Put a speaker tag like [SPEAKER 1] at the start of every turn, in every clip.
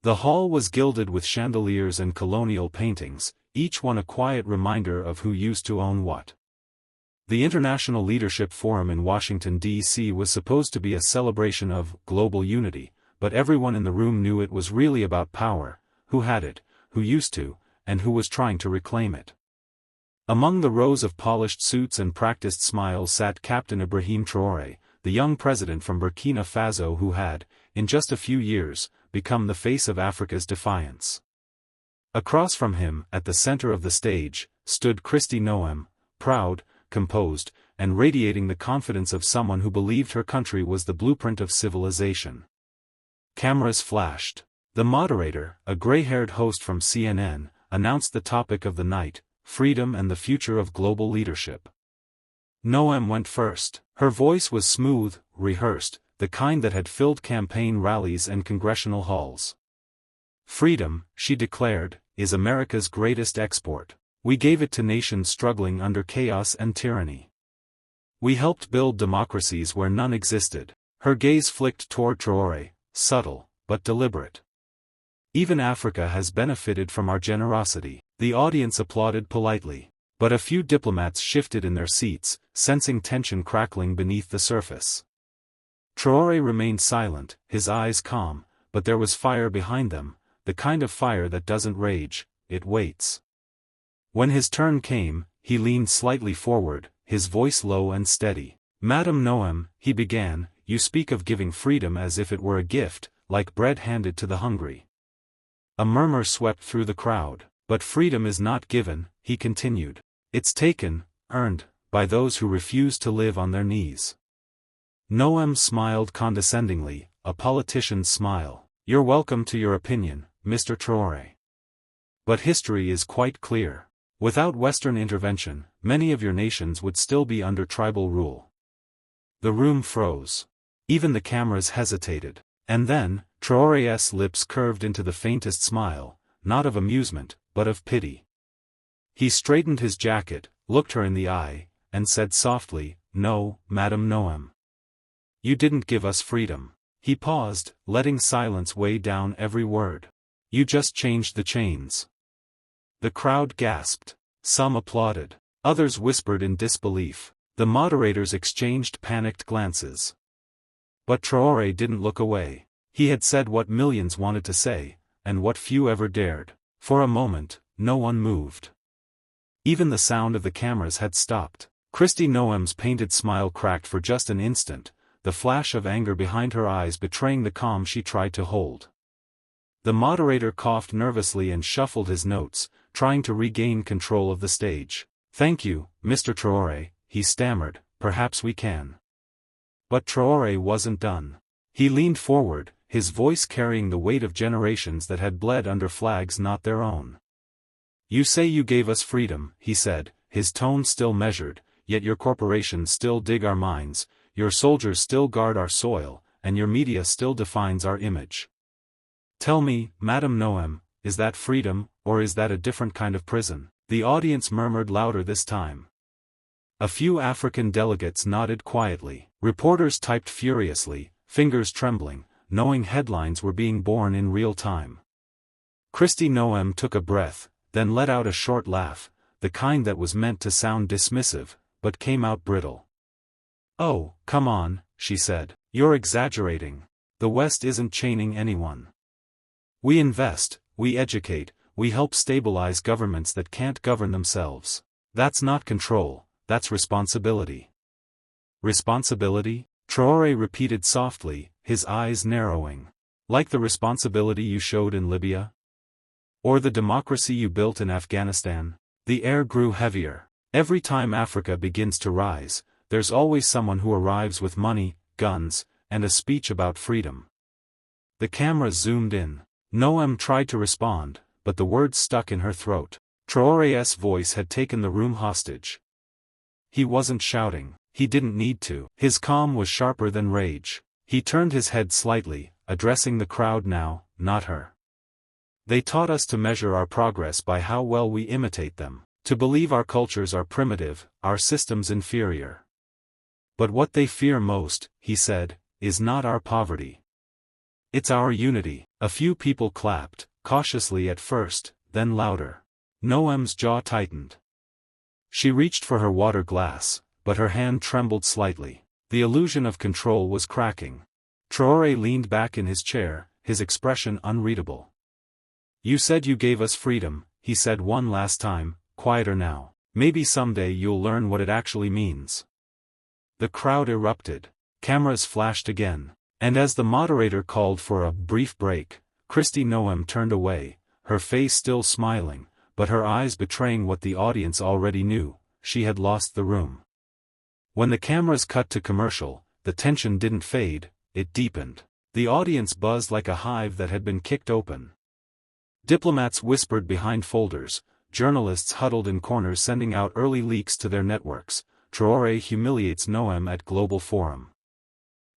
[SPEAKER 1] The hall was gilded with chandeliers and colonial paintings, each one a quiet reminder of who used to own what. The International Leadership Forum in Washington, D.C. was supposed to be a celebration of global unity, but everyone in the room knew it was really about power, who had it, who used to, and who was trying to reclaim it. Among the rows of polished suits and practiced smiles sat Captain Ibrahim Traoré, the young president from Burkina Faso who had, in just a few years, become the face of Africa's defiance. Across from him, at the center of the stage, stood Kristi Noem, proud, composed, and radiating the confidence of someone who believed her country was the blueprint of civilization. Cameras flashed. The moderator, a gray-haired host from CNN, announced the topic of the night: freedom and the future of global leadership. Noem went first. Her voice was smooth, rehearsed, the kind that had filled campaign rallies and congressional halls. Freedom, she declared, is America's greatest export. We gave it to nations struggling under chaos and tyranny. We helped build democracies where none existed. Her gaze flicked toward Traoré, subtle, but deliberate. Even Africa has benefited from our generosity. The audience applauded politely. But a few diplomats shifted in their seats, sensing tension crackling beneath the surface. Traoré remained silent, his eyes calm, but there was fire behind them, the kind of fire that doesn't rage, it waits. When his turn came, he leaned slightly forward, his voice low and steady. "Madame Noem," he began, "you speak of giving freedom as if it were a gift, like bread handed to the hungry." A murmur swept through the crowd. "But freedom is not given," he continued. "It's taken, earned, by those who refuse to live on their knees." Noem smiled condescendingly, a politician's smile. "You're welcome to your opinion, Mr. Traoré. But history is quite clear. Without Western intervention, many of your nations would still be under tribal rule." The room froze. Even the cameras hesitated. And then, Traoré's lips curved into the faintest smile, not of amusement, but of pity. He straightened his jacket, looked her in the eye, and said softly, "No, Madame Noem. You didn't give us freedom." He paused, letting silence weigh down every word. "You just changed the chains." The crowd gasped. Some applauded. Others whispered in disbelief. The moderators exchanged panicked glances. But Traoré didn't look away. He had said what millions wanted to say, and what few ever dared. For a moment, no one moved. Even the sound of the cameras had stopped. Kristi Noem's painted smile cracked for just an instant, the flash of anger behind her eyes betraying the calm she tried to hold. The moderator coughed nervously and shuffled his notes, trying to regain control of the stage. "Thank you, Mr. Traoré," he stammered, "perhaps we can." But Traoré wasn't done. He leaned forward, his voice carrying the weight of generations that had bled under flags not their own. "You say you gave us freedom," he said, his tone still measured, "yet your corporations still dig our mines, your soldiers still guard our soil, and your media still defines our image. Tell me, Madame Noem, is that freedom, or is that a different kind of prison?" The audience murmured louder this time. A few African delegates nodded quietly. Reporters typed furiously, fingers trembling, knowing headlines were being born in real time. Kristi Noem took a breath, then let out a short laugh, the kind that was meant to sound dismissive, but came out brittle. "Oh, come on," she said. "You're exaggerating. The West isn't chaining anyone. We invest, we educate, we help stabilize governments that can't govern themselves. That's not control, that's responsibility." "Responsibility?" Traoré repeated softly, his eyes narrowing. "Like the responsibility you showed in Libya? Or the democracy you built in Afghanistan?" The air grew heavier. Every time Africa begins to rise, there's always someone who arrives with money, guns, and a speech about freedom. The camera zoomed in. Noem tried to respond, but the words stuck in her throat. Traoré's voice had taken the room hostage. He wasn't shouting. He didn't need to. His calm was sharper than rage. He turned his head slightly, addressing the crowd now, not her. "They taught us to measure our progress by how well we imitate them, to believe our cultures are primitive, our systems inferior. But what they fear most," he said, "is not our poverty. It's our unity. A few people clapped, cautiously at first, then louder. Noem's jaw tightened. She reached for her water glass, but her hand trembled slightly. The illusion of control was cracking. Traoré leaned back in his chair, his expression unreadable. "You said you gave us freedom," he said one last time, quieter now. "Maybe someday you'll learn what it actually means." The crowd erupted. Cameras flashed again. And as the moderator called for a brief break, Kristi Noem turned away, her face still smiling, but her eyes betraying what the audience already knew: she had lost the room. When the cameras cut to commercial, the tension didn't fade, it deepened. The audience buzzed like a hive that had been kicked open. Diplomats whispered behind folders, journalists huddled in corners sending out early leaks to their networks. Traoré humiliates Noem at global forum.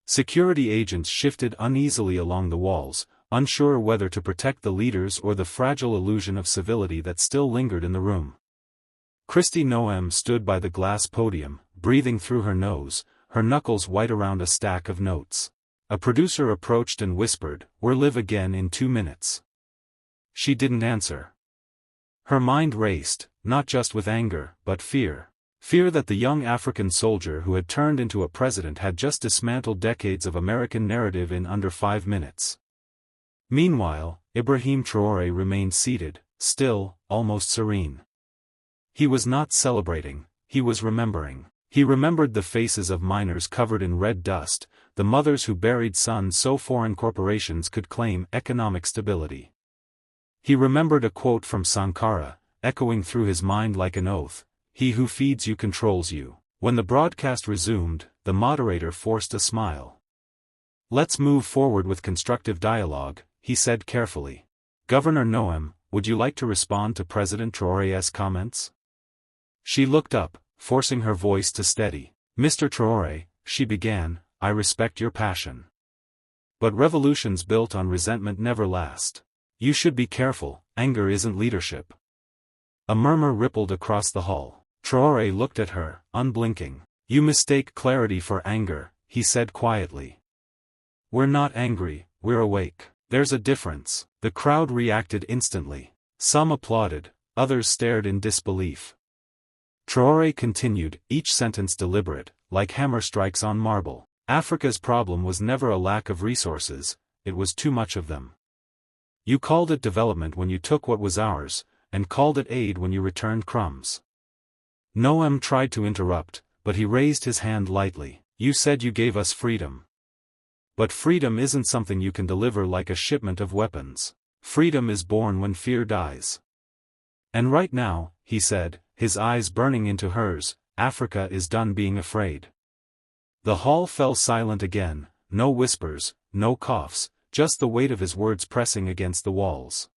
[SPEAKER 1] Security agents shifted uneasily along the walls, unsure whether to protect the leaders or the fragile illusion of civility that still lingered in the room. Kristi Noem stood by the glass podium, breathing through her nose, her knuckles white around a stack of notes. A producer approached and whispered, "We're live again in 2 minutes." She didn't answer. Her mind raced, not just with anger, but fear. Fear that the young African soldier who had turned into a president had just dismantled decades of American narrative in under 5 minutes. Meanwhile, Ibrahim Traoré remained seated, still, almost serene. He was not celebrating, he was remembering. He remembered the faces of miners covered in red dust, the mothers who buried sons so foreign corporations could claim economic stability. He remembered a quote from Sankara, echoing through his mind like an oath: "He who feeds you controls you." When the broadcast resumed, the moderator forced a smile. "Let's move forward with constructive dialogue," he said carefully. "Governor Noem, would you like to respond to President Traoré's comments?" She looked up, forcing her voice to steady. "Mr. Traoré," she began, "I respect your passion. But revolutions built on resentment never last. You should be careful, anger isn't leadership." A murmur rippled across the hall. Traoré looked at her, unblinking. "You mistake clarity for anger," he said quietly. "We're not angry, we're awake. There's a difference." The crowd reacted instantly. Some applauded, others stared in disbelief. Traoré continued, each sentence deliberate, like hammer strikes on marble. "Africa's problem was never a lack of resources, it was too much of them. You called it development when you took what was ours, and called it aid when you returned crumbs." Noem tried to interrupt, but he raised his hand lightly. "You said you gave us freedom. But freedom isn't something you can deliver like a shipment of weapons. Freedom is born when fear dies. And right now," he said, his eyes burning into hers, "Africa is done being afraid." The hall fell silent again, no whispers, no coughs, just the weight of his words pressing against the walls.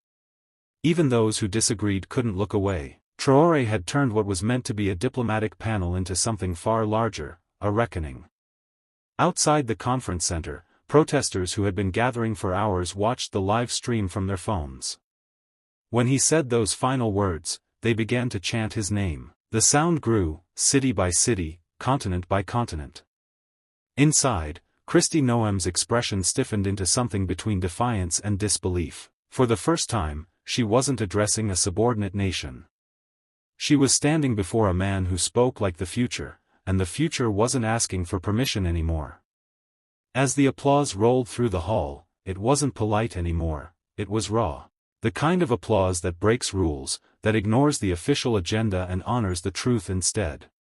[SPEAKER 1] Even those who disagreed couldn't look away. Traoré had turned what was meant to be a diplomatic panel into something far larger, a reckoning. Outside the conference center, protesters who had been gathering for hours watched the live stream from their phones. When he said those final words, they began to chant his name. The sound grew, city by city, continent by continent. Inside, Kristi Noem's expression stiffened into something between defiance and disbelief. For the first time, she wasn't addressing a subordinate nation. She was standing before a man who spoke like the future, and the future wasn't asking for permission anymore. As the applause rolled through the hall, it wasn't polite anymore, it was raw. The kind of applause that breaks rules, that ignores the official agenda and honors the truth instead.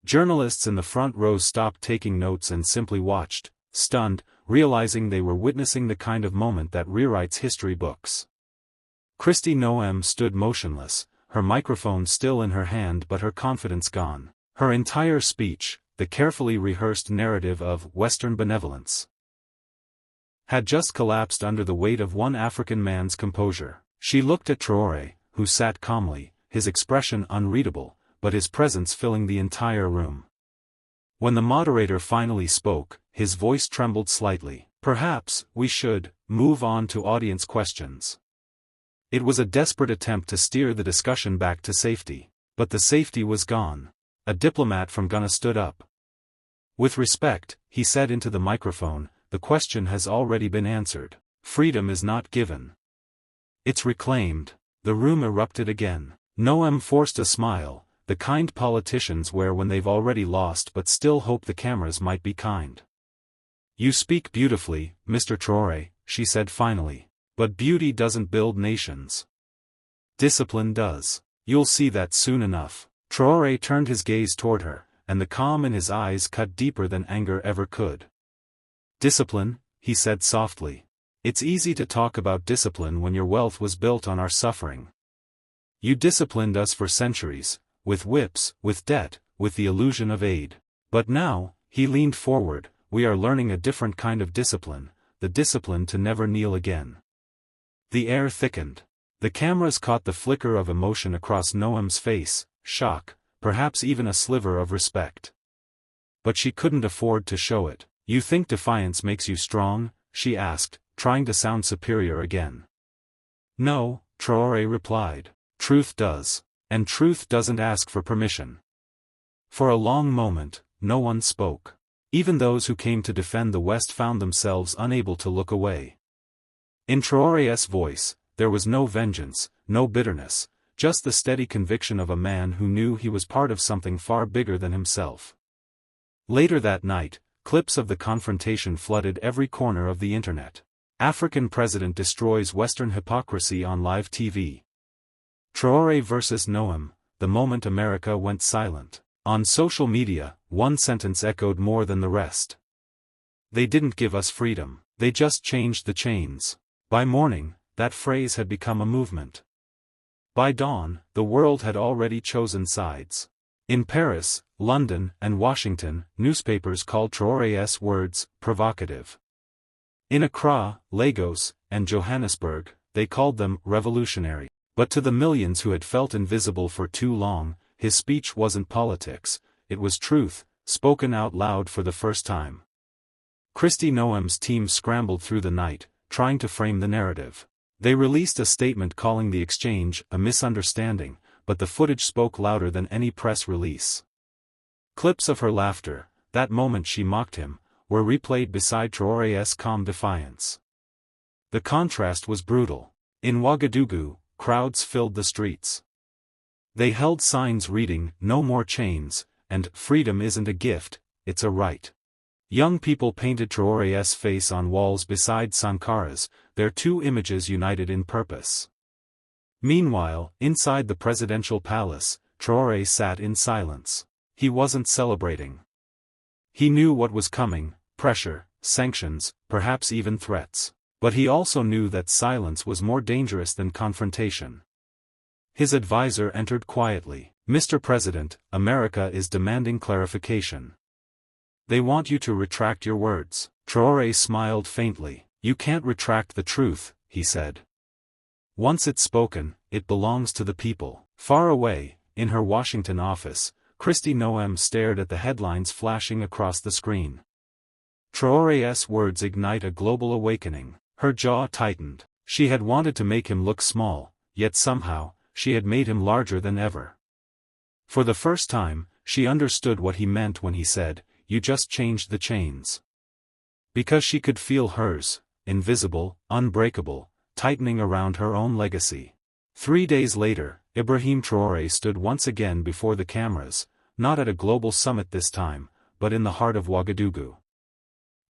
[SPEAKER 1] Journalists in the front rows stopped taking notes and simply watched, stunned, realizing they were witnessing the kind of moment that rewrites history books. Kristi Noem stood motionless, her microphone still in her hand but her confidence gone. Her entire speech, the carefully rehearsed narrative of Western benevolence, had just collapsed under the weight of one African man's composure. She looked at Traoré, who sat calmly, his expression unreadable, but his presence filling the entire room. When the moderator finally spoke, his voice trembled slightly. "Perhaps we should move on to audience questions." It was a desperate attempt to steer the discussion back to safety. But the safety was gone. A diplomat from Ghana stood up. "With respect," he said into the microphone, the question has already been answered. Freedom is not given. It's reclaimed. The room erupted again. Noem forced a smile, the kind politicians wear when they've already lost but still hope the cameras might be kind. You speak beautifully, Mr. Traoré, she said finally. But beauty doesn't build nations. Discipline does. You'll see that soon enough. Traoré turned his gaze toward her, and the calm in his eyes cut deeper than anger ever could. Discipline, he said softly. It's easy to talk about discipline when your wealth was built on our suffering. You disciplined us for centuries, with whips, with debt, with the illusion of aid. But now, he leaned forward, we are learning a different kind of discipline, the discipline to never kneel again. The air thickened. The cameras caught the flicker of emotion across Noem's face, shock, perhaps even a sliver of respect. But she couldn't afford to show it. You think defiance makes you strong? She asked, trying to sound superior again. No, Traoré replied. Truth does. And truth doesn't ask for permission. For a long moment, no one spoke. Even those who came to defend the West found themselves unable to look away. In Traoré's voice, there was no vengeance, no bitterness, just the steady conviction of a man who knew he was part of something far bigger than himself. Later that night, clips of the confrontation flooded every corner of the internet. African president destroys Western hypocrisy on live TV. Traoré versus Noem, the moment America went silent. On social media, one sentence echoed more than the rest. They didn't give us freedom, they just changed the chains. By morning, that phrase had become a movement. By dawn, the world had already chosen sides. In Paris, London, and Washington, newspapers called Traoré's words provocative. In Accra, Lagos, and Johannesburg, they called them revolutionary. But to the millions who had felt invisible for too long, his speech wasn't politics, it was truth, spoken out loud for the first time. Kristi Noem's team scrambled through the night, trying to frame the narrative. They released a statement calling the exchange a misunderstanding, but the footage spoke louder than any press release. Clips of her laughter, that moment she mocked him, were replayed beside Traoré's calm defiance. The contrast was brutal. In Ouagadougou, crowds filled the streets. They held signs reading, "No more chains," and "Freedom isn't a gift, it's a right." Young people painted Traoré's face on walls beside Sankara's, their two images united in purpose. Meanwhile, inside the presidential palace, Traoré sat in silence. He wasn't celebrating. He knew what was coming: pressure, sanctions, perhaps even threats. But he also knew that silence was more dangerous than confrontation. His advisor entered quietly. "Mr. President, America is demanding clarification. They want you to retract your words." Traoré smiled faintly. "You can't retract the truth," he said. "Once it's spoken, it belongs to the people." Far away, in her Washington office, Kristi Noem stared at the headlines flashing across the screen. Traoré's words ignite a global awakening. Her jaw tightened. She had wanted to make him look small, yet somehow, she had made him larger than ever. For the first time, she understood what he meant when he said, "You just changed the chains." Because she could feel hers, invisible, unbreakable, tightening around her own legacy. 3 days later, Ibrahim Traoré stood once again before the cameras, not at a global summit this time, but in the heart of Ouagadougou.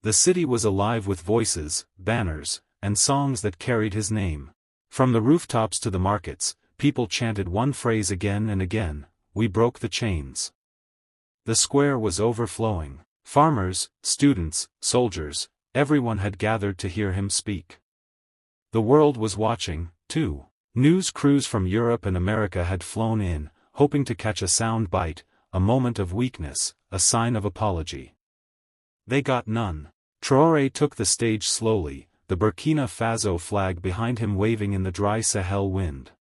[SPEAKER 1] The city was alive with voices, banners, and songs that carried his name. From the rooftops to the markets, people chanted one phrase again and again: "We broke the chains." The square was overflowing. Farmers, students, soldiers, everyone had gathered to hear him speak. The world was watching, too. News crews from Europe and America had flown in, hoping to catch a sound bite, a moment of weakness, a sign of apology. They got none. Traoré took the stage slowly, the Burkina Faso flag behind him waving in the dry Sahel wind.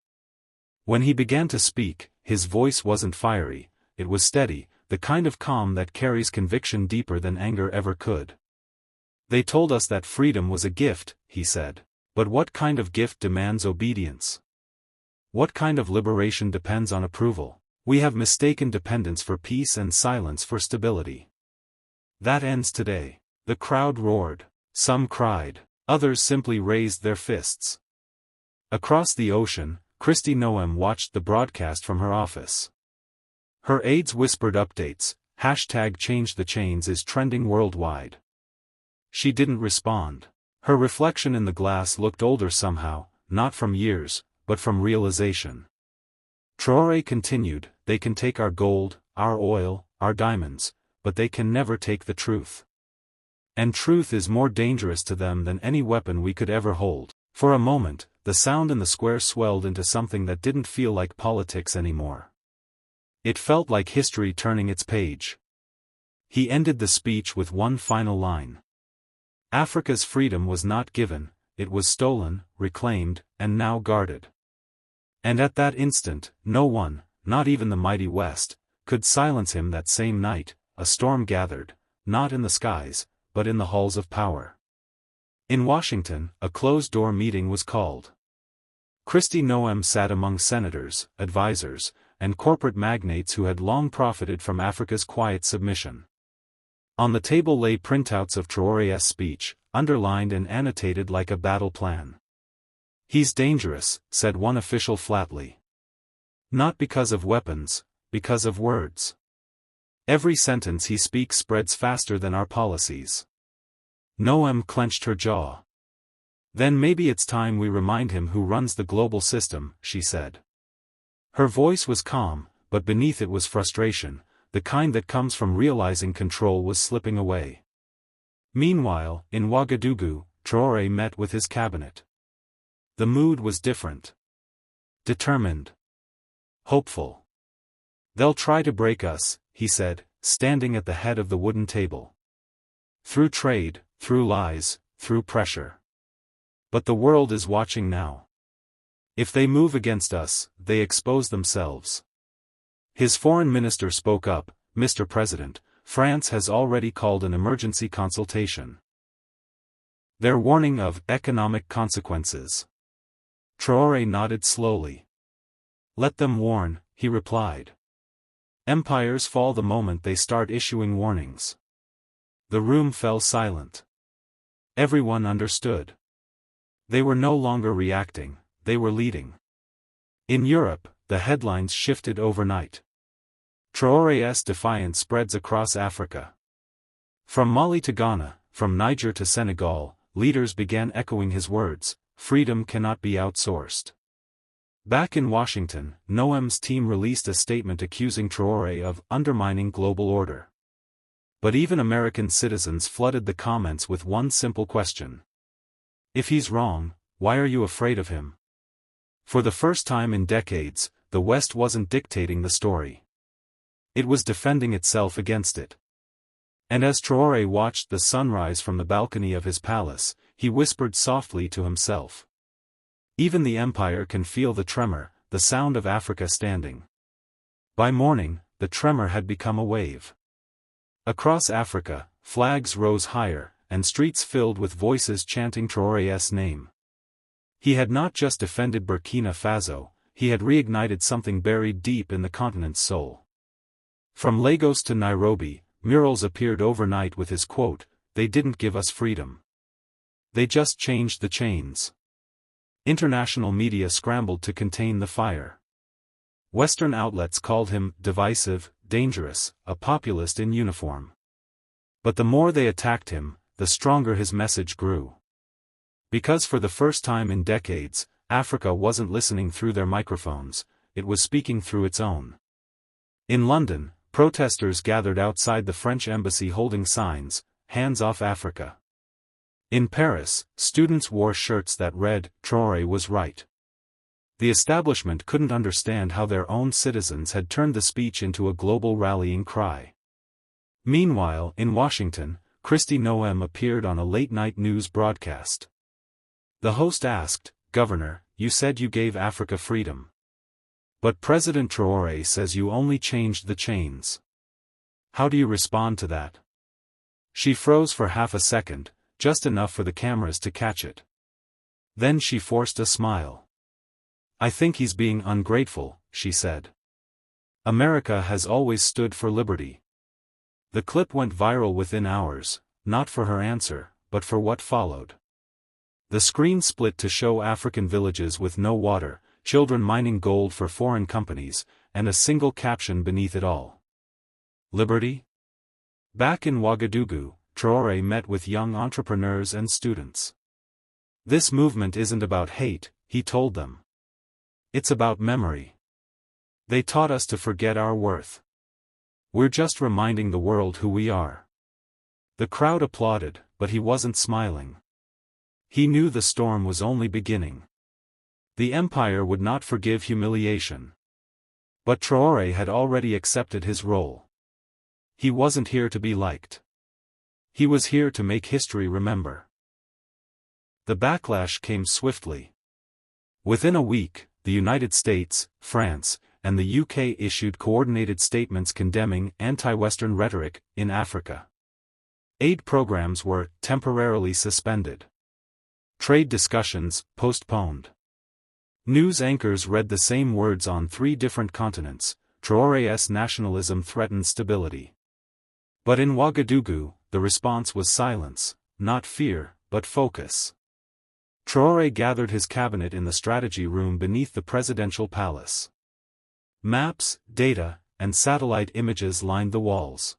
[SPEAKER 1] When he began to speak, his voice wasn't fiery, it was steady, the kind of calm that carries conviction deeper than anger ever could. "They told us that freedom was a gift," he said. "But what kind of gift demands obedience? What kind of liberation depends on approval? We have mistaken dependence for peace and silence for stability. That ends today." The crowd roared. Some cried. Others simply raised their fists. Across the ocean, Kristi Noem watched the broadcast from her office. Her aides whispered updates. #ChangeTheChains is trending worldwide. She didn't respond. Her reflection in the glass looked older somehow, not from years, but from realization. Traoré continued, they can take our gold, our oil, our diamonds, but they can never take the truth. And truth is more dangerous to them than any weapon we could ever hold. For a moment, the sound in the square swelled into something that didn't feel like politics anymore. It felt like history turning its page. He ended the speech with one final line. Africa's freedom was not given, it was stolen, reclaimed, and now guarded. And at that instant, no one, not even the mighty West, could silence him. That same night, a storm gathered, not in the skies, but in the halls of power. In Washington, a closed-door meeting was called. Kristi Noem sat among senators, advisors, and corporate magnates who had long profited from Africa's quiet submission. On the table lay printouts of Traoré's speech, underlined and annotated like a battle plan. He's dangerous, said one official flatly. Not because of weapons, because of words. Every sentence he speaks spreads faster than our policies. Noem clenched her jaw. Then maybe it's time we remind him who runs the global system, she said. Her voice was calm, but beneath it was frustration, the kind that comes from realizing control was slipping away. Meanwhile, in Ouagadougou, Traoré met with his cabinet. The mood was different. Determined. Hopeful. They'll try to break us, he said, standing at the head of the wooden table. Through trade, through lies, through pressure. But the world is watching now. If they move against us, they expose themselves. His foreign minister spoke up, Mr. President, France has already called an emergency consultation. They're warning of economic consequences. Traoré nodded slowly. Let them warn, he replied. Empires fall the moment they start issuing warnings. The room fell silent. Everyone understood. They were no longer reacting, they were leading. In Europe, the headlines shifted overnight. Traoré's Defiant spreads across Africa. From Mali to Ghana, from Niger to Senegal, leaders began echoing his words, freedom cannot be outsourced. Back in Washington, Noem's team released a statement accusing Traoré of undermining global order. But even American citizens flooded the comments with one simple question. If he's wrong, why are you afraid of him? For the first time in decades, the West wasn't dictating the story. It was defending itself against it. And as Traoré watched the sunrise from the balcony of his palace, he whispered softly to himself. Even the empire can feel the tremor, the sound of Africa standing. By morning, the tremor had become a wave. Across Africa, flags rose higher, and streets filled with voices chanting Traoré's name. He had not just defended Burkina Faso, he had reignited something buried deep in the continent's soul. From Lagos to Nairobi, murals appeared overnight with his quote, "They didn't give us freedom. They just changed the chains." International media scrambled to contain the fire. Western outlets called him divisive, dangerous, a populist in uniform. But the more they attacked him, the stronger his message grew. Because for the first time in decades, Africa wasn't listening through their microphones, it was speaking through its own. In London, protesters gathered outside the French embassy holding signs, "Hands off Africa." In Paris, students wore shirts that read, "Traoré was right." The establishment couldn't understand how their own citizens had turned the speech into a global rallying cry. Meanwhile, in Washington, Kristi Noem appeared on a late-night news broadcast. The host asked, "Governor, you said you gave Africa freedom. But President Traoré says you only changed the chains. How do you respond to that?" She froze for half a second, just enough for the cameras to catch it. Then she forced a smile. "I think he's being ungrateful," she said. "America has always stood for liberty." The clip went viral within hours, not for her answer, but for what followed. The screen split to show African villages with no water, children mining gold for foreign companies, and a single caption beneath it all. Liberty? Back in Ouagadougou, Traoré met with young entrepreneurs and students. This movement isn't about hate, he told them. It's about memory. They taught us to forget our worth. We're just reminding the world who we are. The crowd applauded, but he wasn't smiling. He knew the storm was only beginning. The empire would not forgive humiliation. But Traoré had already accepted his role. He wasn't here to be liked. He was here to make history remember. The backlash came swiftly. Within a week, the United States, France, and the UK issued coordinated statements condemning anti-Western rhetoric in Africa. Aid programs were temporarily suspended. Trade discussions postponed. News anchors read the same words on 3 different continents. Traoré's nationalism threatened stability. But in Ouagadougou, the response was silence, not fear, but focus. Traoré gathered his cabinet in the strategy room beneath the presidential palace. Maps, data, and satellite images lined the walls.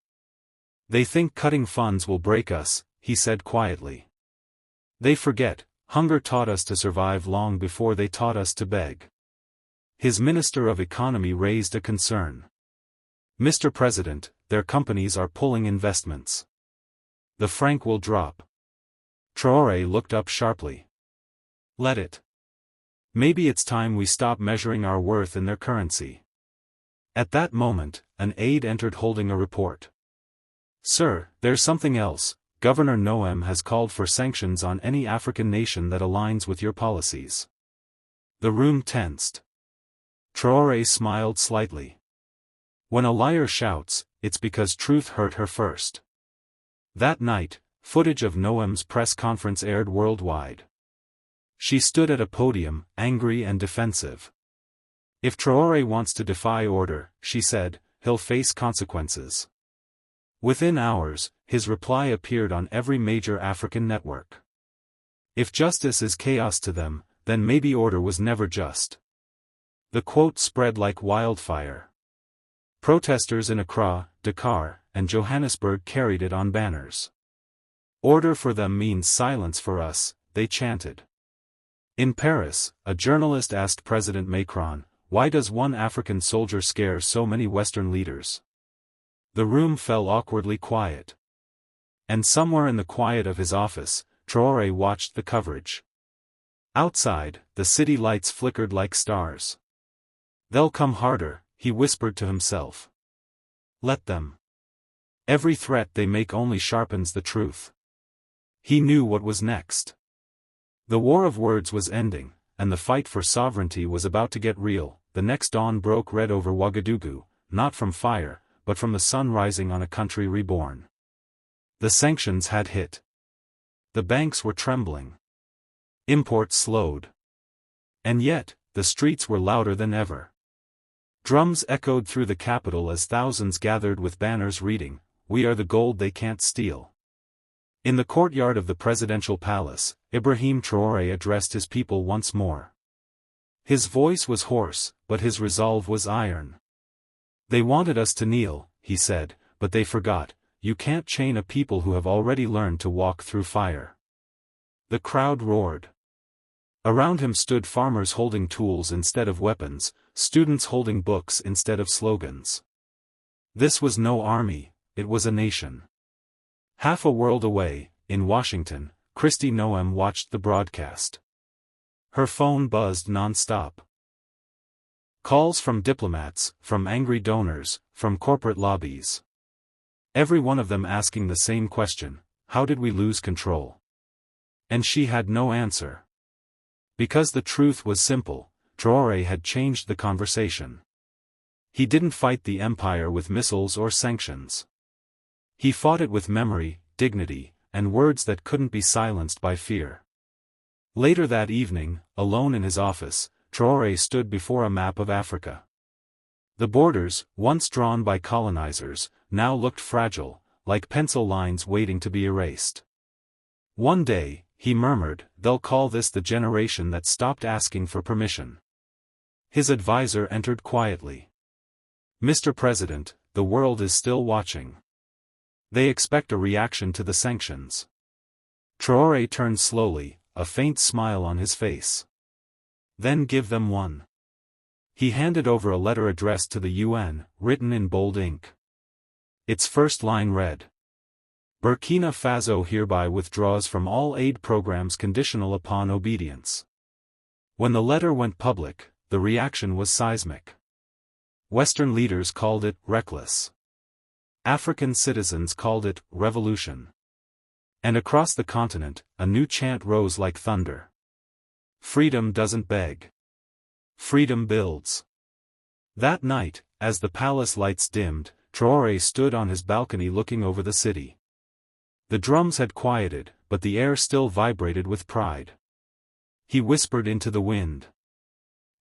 [SPEAKER 1] They think cutting funds will break us, he said quietly. They forget, hunger taught us to survive long before they taught us to beg. His Minister of Economy raised a concern. Mr. President, their companies are pulling investments. The franc will drop. Traoré looked up sharply. Let it. Maybe it's time we stop measuring our worth in their currency. At that moment, an aide entered holding a report. Sir, there's something else. Governor Noem has called for sanctions on any African nation that aligns with your policies. The room tensed. Traoré smiled slightly. When a liar shouts, it's because truth hurt her first. That night, footage of Noem's press conference aired worldwide. She stood at a podium, angry and defensive. If Traoré wants to defy order, she said, he'll face consequences. Within hours, his reply appeared on every major African network. If justice is chaos to them, then maybe order was never just. The quote spread like wildfire. Protesters in Accra, Dakar, and Johannesburg carried it on banners. Order for them means silence for us, they chanted. In Paris, a journalist asked President Macron, why does one African soldier scare so many Western leaders? The room fell awkwardly quiet. And somewhere in the quiet of his office, Traoré watched the coverage. Outside, the city lights flickered like stars. They'll come harder, he whispered to himself. Let them. Every threat they make only sharpens the truth. He knew what was next. The war of words was ending, and the fight for sovereignty was about to get real. The next dawn broke red over Ouagadougou, not from fire, but from the sun rising on a country reborn. The sanctions had hit. The banks were trembling. Imports slowed. And yet, the streets were louder than ever. Drums echoed through the capital as thousands gathered with banners reading, "We are the gold they can't steal." In the courtyard of the presidential palace, Ibrahim Traoré addressed his people once more. His voice was hoarse, but his resolve was iron. They wanted us to kneel, he said, but they forgot, you can't chain a people who have already learned to walk through fire. The crowd roared. Around him stood farmers holding tools instead of weapons, students holding books instead of slogans. This was no army, it was a nation. Half a world away, in Washington, Kristi Noem watched the broadcast. Her phone buzzed non-stop. Calls from diplomats, from angry donors, from corporate lobbies. Every one of them asking the same question, how did we lose control? And she had no answer. Because the truth was simple, Traoré had changed the conversation. He didn't fight the empire with missiles or sanctions. He fought it with memory, dignity, and words that couldn't be silenced by fear. Later that evening, alone in his office, Traoré stood before a map of Africa. The borders, once drawn by colonizers, now looked fragile, like pencil lines waiting to be erased. One day, he murmured, they'll call this the generation that stopped asking for permission. His advisor entered quietly. Mr. President, the world is still watching. They expect a reaction to the sanctions. Traoré turned slowly, a faint smile on his face. Then give them one. He handed over a letter addressed to the UN, written in bold ink. Its first line read: Burkina Faso hereby withdraws from all aid programs conditional upon obedience. When the letter went public, the reaction was seismic. Western leaders called it reckless. African citizens called it revolution. And across the continent, a new chant rose like thunder. Freedom doesn't beg. Freedom builds. That night, as the palace lights dimmed, Traoré stood on his balcony looking over the city. The drums had quieted, but the air still vibrated with pride. He whispered into the wind.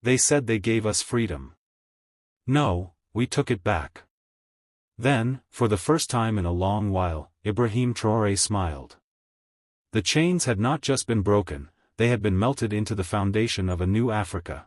[SPEAKER 1] They said they gave us freedom. No, we took it back. Then, for the first time in a long while, Ibrahim Traoré smiled. The chains had not just been broken, they had been melted into the foundation of a new Africa.